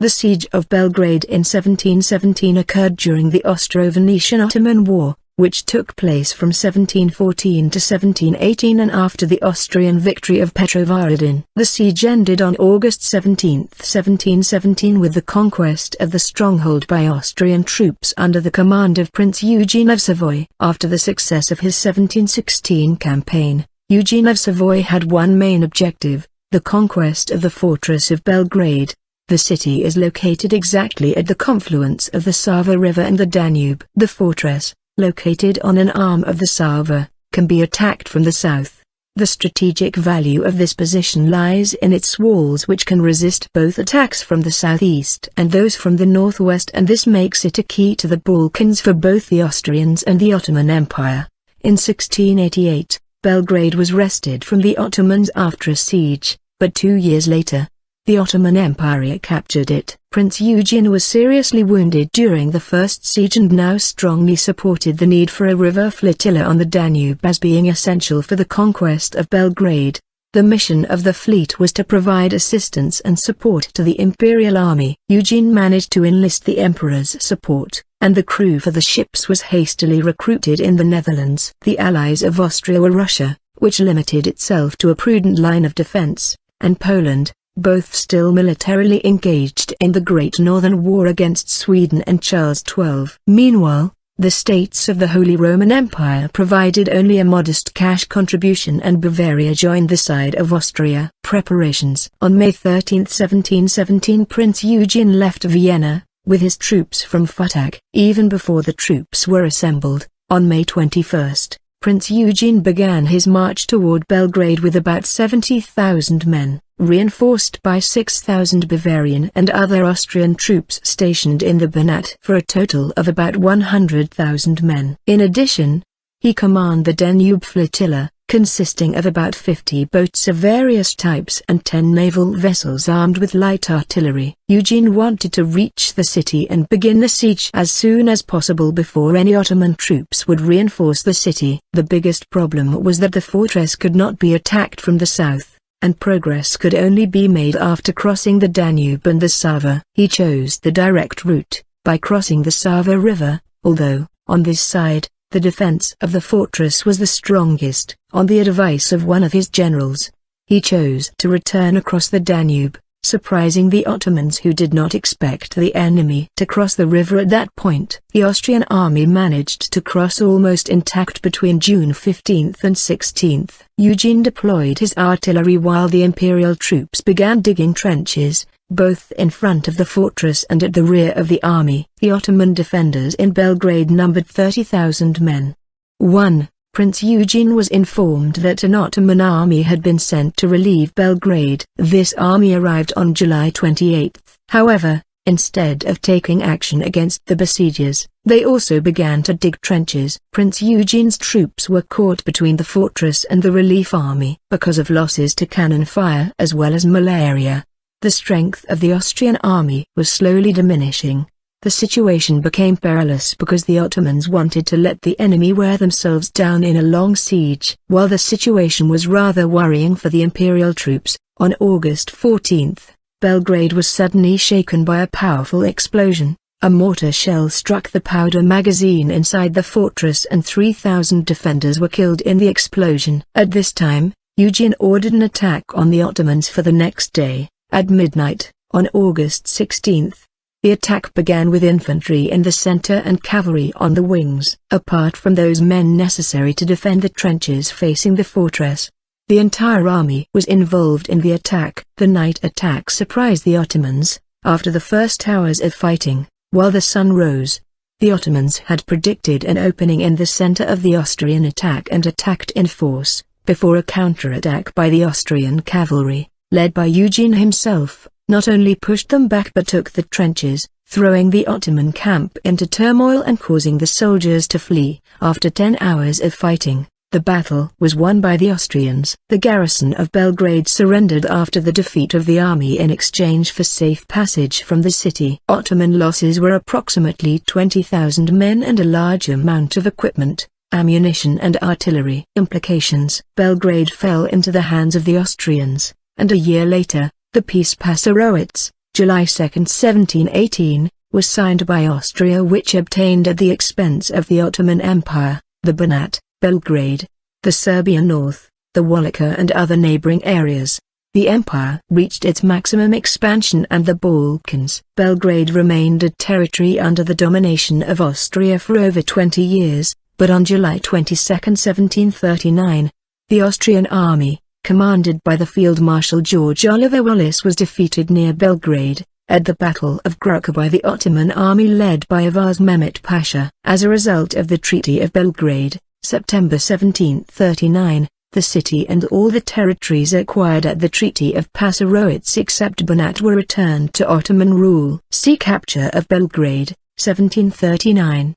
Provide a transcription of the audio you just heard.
The siege of Belgrade in 1717 occurred during the Austro-Venetian-Ottoman War, which took place from 1714 to 1718 and after the Austrian victory of Petrovaradin. The siege ended on August 17, 1717 with the conquest of the stronghold by Austrian troops under the command of Prince Eugene of Savoy. After the success of his 1716 campaign, Eugene of Savoy had one main objective: the conquest of the fortress of Belgrade. The city is located exactly at the confluence of the Sava River and the Danube. The fortress, located on an arm of the Sava, can be attacked from the south. The strategic value of this position lies in its walls, which can resist both attacks from the southeast and those from the northwest, and this makes it a key to the Balkans for both the Austrians and the Ottoman Empire. In 1688, Belgrade was wrested from the Ottomans after a siege, but 2 years later, the Ottoman Empire captured it. Prince Eugene was seriously wounded during the first siege and now strongly supported the need for a river flotilla on the Danube as being essential for the conquest of Belgrade. The mission of the fleet was to provide assistance and support to the imperial army. Eugene managed to enlist the emperor's support, and the crew for the ships was hastily recruited in the Netherlands. The allies of Austria were Russia, which limited itself to a prudent line of defense, and Poland, both still militarily engaged in the Great Northern War against Sweden and Charles XII. Meanwhile, the states of the Holy Roman Empire provided only a modest cash contribution and Bavaria joined the side of Austria. Preparations. On May 13, 1717, Prince Eugene left Vienna, with his troops from Futag. Even before the troops were assembled, on May 21, Prince Eugene began his march toward Belgrade with about 70,000 men, reinforced by 6,000 Bavarian and other Austrian troops stationed in the Banat for a total of about 100,000 men. In addition, he commanded the Danube flotilla, consisting of about 50 boats of various types and 10 naval vessels armed with light artillery. Eugene wanted to reach the city and begin the siege as soon as possible before any Ottoman troops would reinforce the city. The biggest problem was that the fortress could not be attacked from the south, and progress could only be made after crossing the Danube and the Sava. He chose the direct route, by crossing the Sava River, although, on this side, the defense of the fortress was the strongest. On the advice of one of his generals, he chose to return across the Danube, surprising the Ottomans who did not expect the enemy to cross the river at that point. The Austrian army managed to cross almost intact between June 15 and 16. Eugene deployed his artillery while the imperial troops began digging trenches, both in front of the fortress and at the rear of the army. The Ottoman defenders in Belgrade numbered 30,000 men. 1. Prince Eugene was informed that an Ottoman army had been sent to relieve Belgrade. This army arrived on July 28. However, instead of taking action against the besiegers, they also began to dig trenches. Prince Eugene's troops were caught between the fortress and the relief army. Because of losses to cannon fire as well as malaria, the strength of the Austrian army was slowly diminishing. The situation became perilous because the Ottomans wanted to let the enemy wear themselves down in a long siege. While the situation was rather worrying for the imperial troops, on August 14, Belgrade was suddenly shaken by a powerful explosion. A mortar shell struck the powder magazine inside the fortress and 3,000 defenders were killed in the explosion. At this time, Eugene ordered an attack on the Ottomans for the next day. At midnight, on August 16, the attack began with infantry in the center and cavalry on the wings. Apart from those men necessary to defend the trenches facing the fortress, the entire army was involved in the attack. The night attack surprised the Ottomans. After the first hours of fighting, while the sun rose, the Ottomans had predicted an opening in the center of the Austrian attack and attacked in force, before a counterattack by the Austrian cavalry, led by Eugene himself, not only pushed them back but took the trenches, throwing the Ottoman camp into turmoil and causing the soldiers to flee. After 10 hours of fighting, the battle was won by the Austrians. The garrison of Belgrade surrendered after the defeat of the army in exchange for safe passage from the city. Ottoman losses were approximately 20,000 men and a large amount of equipment, ammunition and artillery. Implications: Belgrade fell into the hands of the Austrians, and a year later, the peace Passarowitz, July 2, 1718, was signed by Austria, which obtained at the expense of the Ottoman Empire, the Banat, Belgrade, the Serbian North, the Wallachia and other neighboring areas. The empire reached its maximum expansion and the Balkans. Belgrade remained a territory under the domination of Austria for over 20 years, but on July 22, 1739, the Austrian army, commanded by the Field Marshal George Oliver Wallace, was defeated near Belgrade, at the Battle of Gruka, by the Ottoman army led by Avaz Mehmet Pasha. As a result of the Treaty of Belgrade, September 1739, the city and all the territories acquired at the Treaty of Passarowitz except Banat were returned to Ottoman rule. See Capture of Belgrade, 1739.